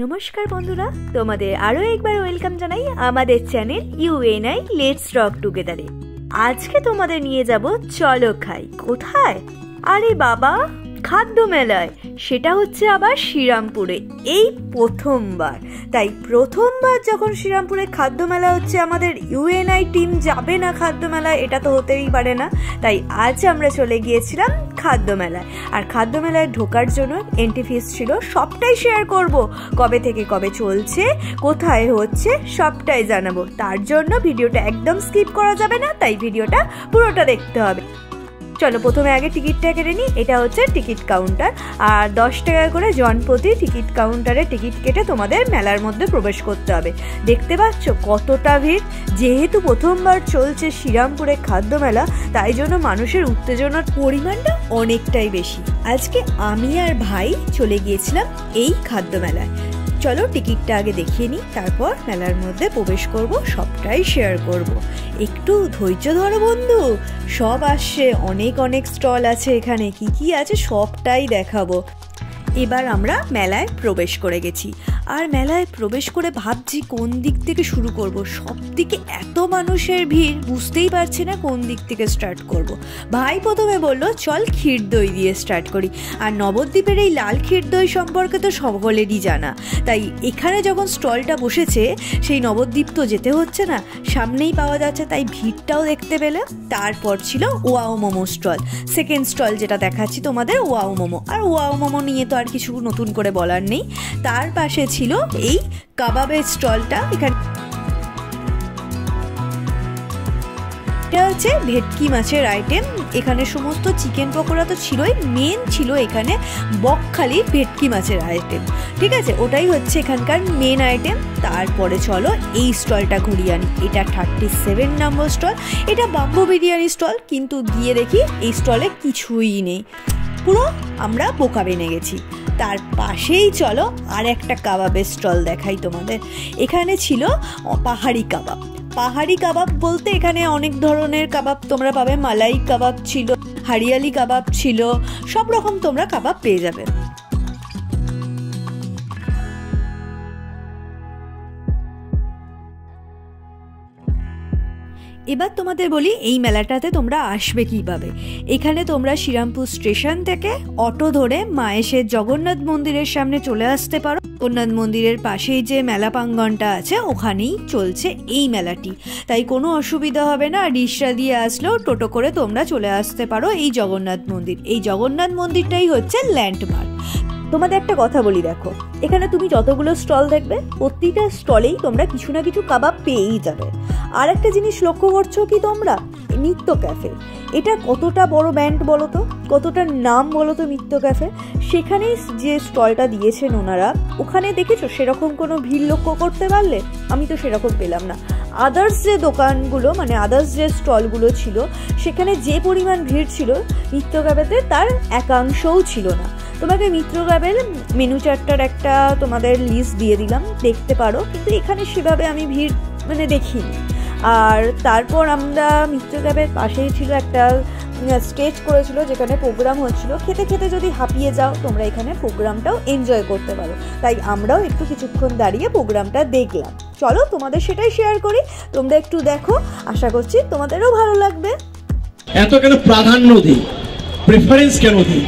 নমস্কার বন্ধুরা, তোমাদের আরো একবার ওয়েলকাম জানাই আমাদের চ্যানেল ইউএনআই লেটস রক টুগেদারে। আজকে তোমাদের নিয়ে যাব চলো খাই। কোথায়? আরে বাবা, খাদ্য মেলায়। সেটা হচ্ছে আবার শ্রীরামপুরে, এই প্রথমবার। তাই প্রথমবার যখন শ্রীরামপুরে খাদ্য মেলা হচ্ছে, আমাদের ইউএনআই টিম যাবে না খাদ্য মেলায়? এটা তো হতেই পারে না। তাই আজ আমরা চলে গিয়েছিলাম খাদ্য মেলায়। আর খাদ্য মেলায় ঢোকার জন্য এন্ট্রি ফিস ছিল। সবটাই শেয়ার করব, কবে থেকে কবে চলছে, কোথায় হচ্ছে, সবটাই জানাবো। তার জন্য ভিডিওটা একদম স্কিপ করা যাবে না, তাই ভিডিওটা পুরোটা দেখতে হবে। চলো প্রথমে আগে টিকিটটা কেটে নিই। এটা হচ্ছে টিকিট কাউন্টার, আর 10 টাকা করে জনপ্রতি টিকিট কাউন্টারে টিকিট কেটে তোমাদের মেলার মধ্যে প্রবেশ করতে হবে। দেখতে পাচ্ছ কতটা ভিড়। যেহেতু প্রথমবার চলছে শ্রীরামপুরে খাদ্য মেলা, তাই জন্য মানুষের উত্তেজনার পরিমাণটা অনেকটাই বেশি। আজকে আমি আর ভাই চলে গিয়েছিলাম এই খাদ্য মেলায়। চলো টিকিটটা আগে দেখিয়ে নিই, তারপর মেলার মধ্যে প্রবেশ করব, সবটাই শেয়ার করব। একটু ধৈর্য ধরো বন্ধু, সব আসছে, অনেক অনেক স্টল আছে এখানে। কি কি আছে সবটাই দেখাবো। এবার আমরা মেলায় প্রবেশ করে গেছি, আর মেলায় প্রবেশ করে ভাবছি কোন দিক থেকে শুরু করব। সব দিকে এত মানুষের ভিড়, বুঝতেই পারছি না কোন দিক থেকে স্টার্ট করব। ভাই প্রথমে বলল চল ক্ষীর দই দিয়ে স্টার্ট করি। আর নবদ্বীপের এই লাল ক্ষীর দই সম্পর্কে তো সকলেরই জানা। তাই এখানে যখন স্টলটা বসেছে, সেই নবদ্বীপ তো যেতে হচ্ছে না, সামনেই পাওয়া যাচ্ছে, তাই ভিড়টাও দেখতে পেলে। তারপর ছিল wow momo stall. Second stall যেটা দেখাচ্ছি তোমাদের, ওয়াও মোমো। আর ওয়াও মোমো নিয়ে তো আর কিছু নতুন করে বলার নেই। তার পাশে ছিল এই কাবাবের স্টলটা। এখানে এটা হচ্ছে ভেটকি মাছের আইটেম। এখানে সমস্ত চিকেন পকোড়া তো ছিলই, মেন ছিল এখানে বকখালি ভেটকি মাছের আইটেম। ঠিক আছে, ওটাই হচ্ছে এখানকার মেন আইটেম। তারপরে চলো এই স্টলটা ঘুরিয়ে আনি। এটা 37 নম্বর স্টল। এটা বাম্বু বিরিয়ানি স্টল, কিন্তু গিয়ে দেখি এই স্টলে কিছুই নেই, পুরো আমরা বোকা বেনে গেছি। তার পাশেই চলো আর একটা কাবাবের স্টল দেখাই তোমাদের। এখানে ছিল পাহাড়ি কাবাব। পাহাড়ি কাবাব বলতে এখানে অনেক ধরনের কাবাব তোমরা পাবে। মালাই কাবাব ছিল, হারিয়ালি কাবাব ছিল, সব রকম তোমরা কাবাব পেয়ে যাবে। এবার তোমাদের বলি এই মেলাটাতে তোমরা আসবে কিভাবে। এখানে তোমরা শ্রীরামপুর স্টেশন থেকে অটো ধরে মায়েশের জগন্নাথ মন্দিরের সামনে চলে আসতে পারো। জগন্নাথ মন্দিরের পাশেই যে মেলা প্রাঙ্গণটা আছে, ওখানেই চলছে এই মেলাটি, তাই কোনো অসুবিধা হবে না। রিক্সা দিয়ে আসলেও টোটো করে তোমরা চলে আসতে পারো এই জগন্নাথ মন্দির। এই জগন্নাথ মন্দিরটাই হচ্ছে ল্যান্ডমার্ক। তোমাদের একটা কথা বলি, দেখো এখানে তুমি যতগুলো স্টল দেখবে, প্রতিটা স্টলেই তোমরা কিছু না কিছু কাবাব পেয়েই যাবে। আর একটা জিনিস লক্ষ্য করছো কি তোমরা, নিত্য ক্যাফে। এটা কতটা বড় ব্র্যান্ড বলো তো, কতটা নাম বলো তো নিত্য ক্যাফে। সেখানে যে স্টলটা দিয়েছেন ওনারা, ওখানে দেখেছো সেরকম কোনো ভিড় লক্ষ্য করতে পারলে? আমি তো সেরকম পেলাম না। আদার্স যে দোকানগুলো, মানে আদার্স যে স্টলগুলো ছিল, সেখানে যে পরিমাণ ভিড় ছিল, নিত্য ক্যাফেতে তার একাংশও ছিল না। তোমাকে মিত্র ক্যাবের মেনু চার্টটার একটা তোমাদের লিস্ট দিয়ে দিলাম, দেখতে পারো, কিন্তু এখানে সেভাবে আমি ভিড় দেখিনি। আর তারপর আমরা মিত্র ক্যাবের পাশেই ছিল একটা স্টেজ করেছিল, যেখানে প্রোগ্রাম হচ্ছিল। খেতে খেতে যদি হাঁপিয়ে যাও, তোমরা এখানে প্রোগ্রামটাও এনজয় করতে পারো। তাই আমরাও একটু কিছুক্ষণ দাঁড়িয়ে প্রোগ্রামটা দেখলাম। চলো তোমাদের সেটাই শেয়ার করি, তোমরা একটু দেখো, আশা করছি তোমাদেরও ভালো লাগবে। এত কেন প্রাধান্য দিই, প্রেফারেন্স কেন দিই?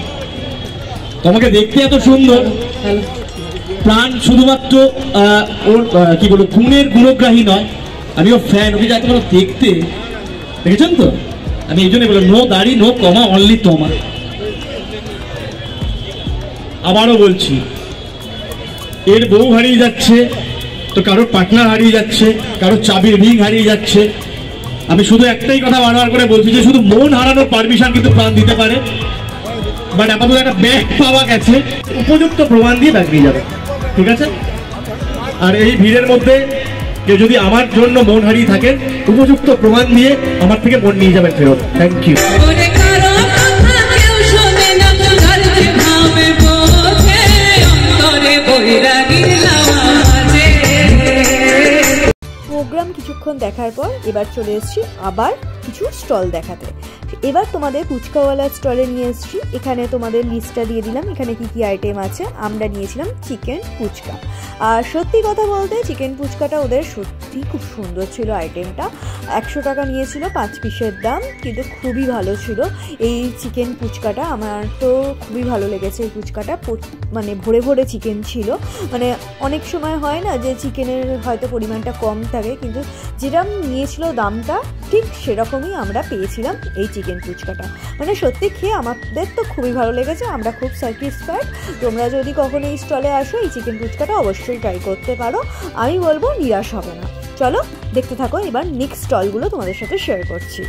তোমাকে দেখতে এত সুন্দর, প্রাণ শুধুমাত্র ওর কি বলবো গুণের গুণগ্রাহী নয়, আমি ওর ফ্যান। ওকে যাকে বলো দেখতে, দেখেছেন তো? আমি এই জন্য বললাম নো দাড়ি নো কমা, অনলি তোমা। আবারও বলছি, এর বউ হারিয়ে যাচ্ছে, তো কারোর পার্টনার হারিয়ে যাচ্ছে, কারোর চাবির রিং হারিয়ে যাচ্ছে। আমি শুধু একটাই কথা বারবার করে বলছি যে শুধু মন হারানোর পারমিশন কিন্তু প্রাণ দিতে পারে, বাট আপাতত একটা ব্যাগ পাওয়া গেছে, উপযুক্ত প্রমাণ দিয়ে ব্যাগ নিয়ে যাবে, ঠিক আছে? আর এই ভিড়ের মধ্যে কেউ যদি আমার জন্য মন হারিয়ে থাকে, উপযুক্ত প্রমাণ দিয়ে আমার থেকে মন নিয়ে যাবেন ফেরত। Thank you. প্রোগ্রাম কিছুক্ষণ দেখার পর এবার চলে এসেছি আবার কিছু স্টল দেখাতে। এবার তোমাদের ফুচকাওয়ালা স্টলে নিয়ে এসেছি। এখানে তোমাদের লিস্টটা দিয়ে দিলাম, এখানে কি কি আইটেম আছে। আমরা নিয়েছিলাম চিকেন ফুচকা, আর সত্যি কথা বলতে চিকেন ফুচকাটা ওদের সত্যি খুব সুন্দর ছিল। আইটেমটা 100 টাকা নিয়েছিল, 5 পিসের দাম, কিন্তু খুবই ভালো ছিল এই চিকেন ফুচকাটা। আমার তো খুবই ভালো লেগেছে এই ফুচকাটা, মানে ভরে ভরে চিকেন ছিল। মানে অনেক সময় হয় না যে চিকেনের হয়তো পরিমাণটা কম থাকে, কিন্তু যেটা নিয়েছিল দামটা ঠিক সেরকমই আমরা পেয়েছিলাম এই চিকেন ফুচকাটা। মানে সত্যি খেয়ে আমাদের তো খুবই ভালো লেগেছে, আমরা খুব স্যাটিসফাইড। তোমরা যদি কখনো এই স্টলে আসো এই চিকেন ফুচকাটা অবশ্যই ট্রাই করতে পারো, আমি বলবো নিরাশ হবে না। চলো দেখতে থাকো, এবার নেক্সট স্টলগুলো তোমাদের সাথে শেয়ার করছি।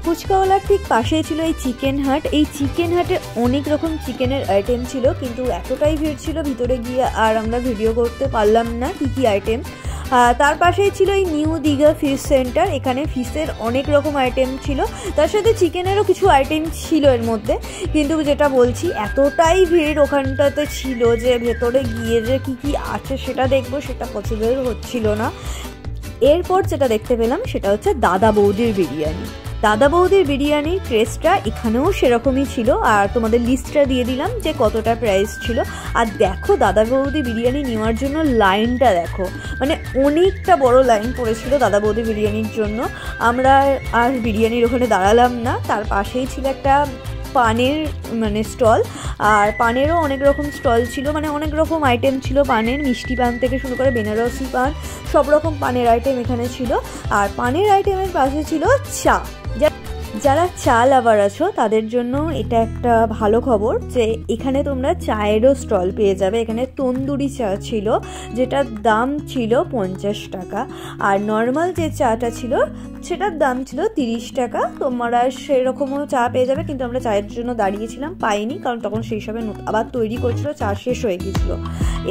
ফুচকাওয়ালার ঠিক পাশেই ছিল এই চিকেন হাট। এই চিকেন হাটে অনেক রকম চিকেনের আইটেম ছিল, কিন্তু এতটাই ভিড় ছিল ভিতরে গিয়ে আর আমরা ভিডিও করতে পারলাম না কি কি আইটেম। তার পাশেই ছিল এই নিউ দীঘা ফিশ সেন্টার, এখানে ফিশের অনেক রকম আইটেম ছিল, তার সাথে চিকেনেরও কিছু আইটেম ছিল এর মধ্যে। কিন্তু যেটা বলছি এতটাই ভিড় ওখানটাতে ছিল যে ভেতরে গিয়ে যে কী কী আছে সেটা দেখবো সেটা পসিবল হচ্ছিল না। এরপর যেটা দেখতে পেলাম সেটা হচ্ছে দাদা বৌদির বিরিয়ানি। দাদা বৌদির বিরিয়ানির প্রাইসটা এখানেও সেরকমই ছিল, আর তোমাদের লিস্টটা দিয়ে দিলাম যে কতটা প্রাইস ছিল। আর দেখো দাদা বৌদি বিরিয়ানি নেওয়ার জন্য লাইনটা দেখো, মানে অনেকটা বড় লাইন পড়েছিল দাদা বৌদি বিরিয়ানির জন্য। আমরা আর বিরিয়ানির ওখানে দাঁড়ালাম না, তার পাশেই ছিল একটা পানের মানে স্টল, আর পানেরও অনেক রকম স্টল ছিল, মানে অনেক রকম আইটেম ছিল পানের, মিষ্টি পান থেকে শুরু করে বেনারসি পান, সব রকম পানের আইটেম এখানে ছিল। আর পানের আইটেমের পাশে ছিল চা। যারা চা লাভার আছো তাদের জন্য এটা একটা ভালো খবর যে এখানে তোমরা চায়েরও স্টল পেয়ে যাবে। এখানে তন্দুরি চা ছিল, যেটার দাম ছিল 50 টাকা, আর নর্মাল যে চাটা ছিল সেটার দাম ছিল 30 টাকা। তোমরা সেরকমও চা পেয়ে যাবে, কিন্তু আমরা চায়ের জন্য দাঁড়িয়েছিলাম, পাইনি, কারণ তখন সেই হিসাবে আবার তৈরি করছিল, চা শেষ হয়ে গিয়েছিল।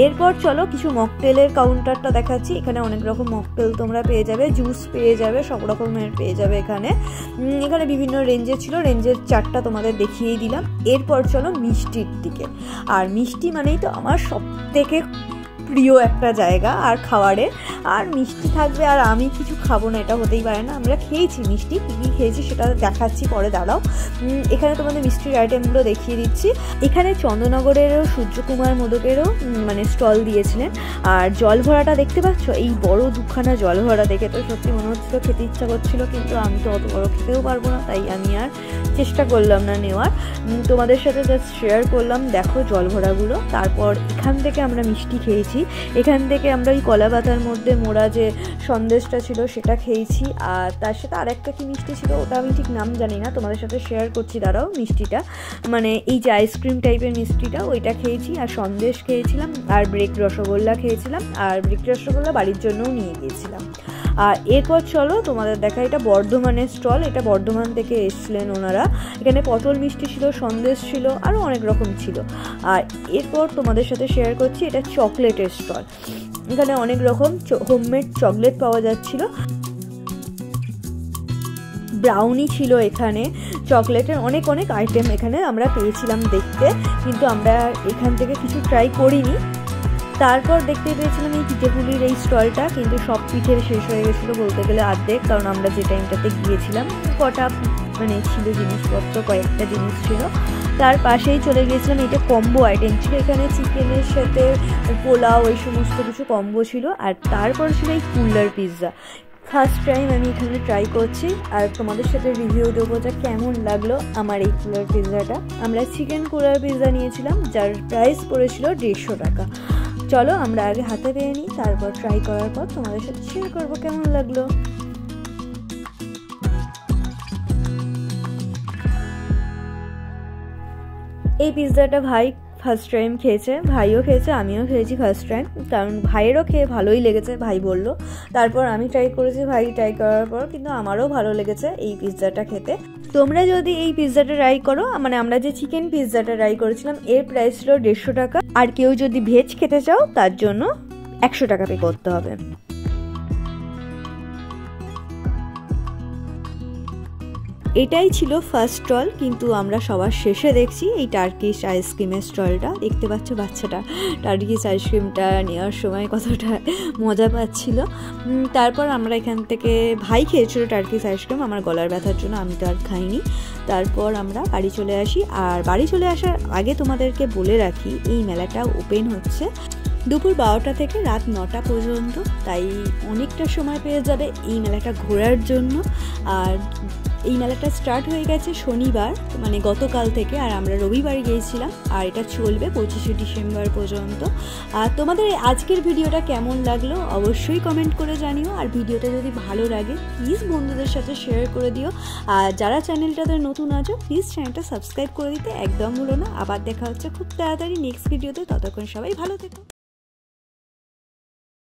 এরপর চলো কিছু মকটেলের কাউন্টারটা দেখাচ্ছি। এখানে অনেক রকম মকটেল তোমরা পেয়ে যাবে, জুস পেয়ে যাবে, সব রকমের পেয়ে যাবে এখানে। এখানে বিভিন্ন রেঞ্জের ছিল, রেঞ্জের চারটা তোমাদের দেখিয়েই দিলাম। এরপর চলো মিষ্টির দিকে। আর মিষ্টি মানেই তো আমার সব থেকে প্রিয় একটা জায়গা আর খাবারের, আর মিষ্টি থাকবে আর আমি কিছু খাবো না এটা হতেই পারে না। আমরা খেয়েছি মিষ্টি, কী কী খেয়েছি সেটা দেখাচ্ছি পরে, দাঁড়াও। এখানে তোমাদের মিষ্টির আইটেমগুলো দেখিয়ে দিচ্ছি। এখানে চন্দ্রনগরেরও সূর্যকুমার মোদকেরও মানে স্টল দিয়েছিলেন। আর জল ভরাটা দেখতে পাচ্ছ, এই বড় দুখানা জল ভরা দেখে তো সত্যি মনে হচ্ছিল খেতে ইচ্ছা করছিল, কিন্তু আমি তো অত বড় খেতেও পারবো না, তাই আমি আর চেষ্টা করলাম না নেওয়ার। তোমাদের সাথে জাস্ট শেয়ার করলাম, দেখো জল ভরাগুলো। তারপর এখান থেকে আমরা মিষ্টি খেয়েছি, এখান থেকে আমরা ওই কলা পাতার মধ্যে মোড়া যে সন্দেশটা ছিল সেটা খেয়েছি, আর তার সাথে আরেকটা কি মিষ্টি ছিল ওটা আমি ঠিক নাম জানি না, তোমাদের সাথে শেয়ার করছি দাঁড়াও। মিষ্টিটা মানে এই যে আইসক্রিম টাইপের মিষ্টিটা, ওইটা খেয়েছি, আর সন্দেশ খেয়েছিলাম, আর ব্রেক রসগোল্লা খেয়েছিলাম, আর ব্রেক রসগোল্লা বাড়ির জন্যও নিয়ে গিয়েছিলাম। আর এরপর চলো তোমাদের দেখা, এটা বর্ধমানের স্টল, এটা বর্ধমান থেকে এসছিলেন ওনারা। এখানে পটল মিষ্টি ছিল, সন্দেশ ছিল, আরও অনেক রকম ছিল। আর এরপর তোমাদের সাথে শেয়ার করছি এটা চকলেটের স্টল। এখানে অনেক রকম হোমমেড চকলেট পাওয়া যাচ্ছিল, ব্রাউনি ছিল, এখানে চকলেটের অনেক অনেক আইটেম এখানে আমরা পেয়েছিলাম দেখতে, কিন্তু আমরা এখান থেকে কিছু ট্রাই করিনি। তারপর দেখতে পেয়েছিলাম এই পিঠেপুলির এই স্টলটা, কিন্তু সব পিঠে শেষ হয়ে গেছিলো বলতে গেলে অর্ধেক, কারণ আমরা যে টাইমটাতে গিয়েছিলাম কটা মানে ছিল জিনিসপত্র, কয়েকটা জিনিস ছিল। তার পাশেই চলে গিয়েছিলাম, এটা কম্বো আইটেম ছিল, এখানে চিকেনের সাথে পোলাও এই সমস্ত কিছু কম্বো ছিল। আর তারপর ছিল এই কুলার পিৎজা, ফার্স্ট টাইম আমি এখানে ট্রাই করছি, আর তোমাদের সাথে রিভিউ দেবো যে কেমন লাগলো আমার এই কুলার পিৎজাটা। আমরা চিকেন কুলার পিৎজা নিয়েছিলাম, যার প্রাইস পড়েছিল 150 টাকা। চলো আমরা আগে হাতে পেয়ে নিই, তারপর ট্রাই করার পর তোমাদের সাথে শেয়ার করবো কেমন লাগলো। এই পিৎজাটা ভাই ফার্স্ট টাইম খেয়েছে, ভাইও খেয়েছে, আমিও খেয়েছি ফার্স্ট টাইম, কারণ ভাইয়েরও খেয়ে ভালোই লেগেছে, ভাই বললো। তারপর আমি ট্রাই করেছি, ভাই ট্রাই করার পর কিন্তু আমারও ভালো লেগেছে এই পিৎজাটা খেতে। তোমরা যদি এই পিৎজাটা ট্রাই করো, মানে আমরা যে চিকেন পিৎজাটা ট্রাই করেছিলাম এর প্রাইস ছিল 150 টাকা, আর কেউ যদি ভেজ খেতে চাও তার জন্য 100 টাকা পে করতে হবে। এটাই ছিল ফার্স্ট স্টল, কিন্তু আমরা সবার শেষে দেখছি এই টার্কিশ আইসক্রিমের স্টলটা। দেখতে পাচ্ছ বাচ্চাটা টার্কিশ আইসক্রিমটা নেওয়ার সময় কতটা মজা পাচ্ছিল। তারপর আমরা এখান থেকে, ভাই খেয়েছিল টার্কিশ আইসক্রিম, আমার গলার ব্যথার জন্য আমি তো আর খাইনি। তারপর আমরা বাড়ি চলে আসি। আর বাড়ি চলে আসার আগে তোমাদেরকে বলে রাখি, এই মেলাটা ওপেন হচ্ছে দুপুর 12টা থেকে রাত 9টা পর্যন্ত, তাই অনেকটা সময় পেয়ে যাবে এই মেলাটা ঘোরার জন্য। আর এই মেলাটা স্টার্ট হয়ে গেছে শনিবার, মানে গতকাল থেকে, আর আমরা রবিবার গিয়েছিলাম। আর এটা চলবে 25শে ডিসেম্বর পর্যন্ত। আর তোমাদের আজকের ভিডিওটা কেমন লাগলো অবশ্যই কমেন্ট করে জানিও। আর ভিডিওটা যদি ভালো লাগে প্লিজ বন্ধুদের সাথে শেয়ার করে দিও। আর যারা চ্যানেলটাতে নতুন আছো প্লিজ চ্যানেলটা সাবস্ক্রাইব করে দিতে একদম ভুলো না। আবার দেখা হচ্ছে খুব তাড়াতাড়ি নেক্সট ভিডিওতে, ততক্ষণ সবাই ভালো থেকো।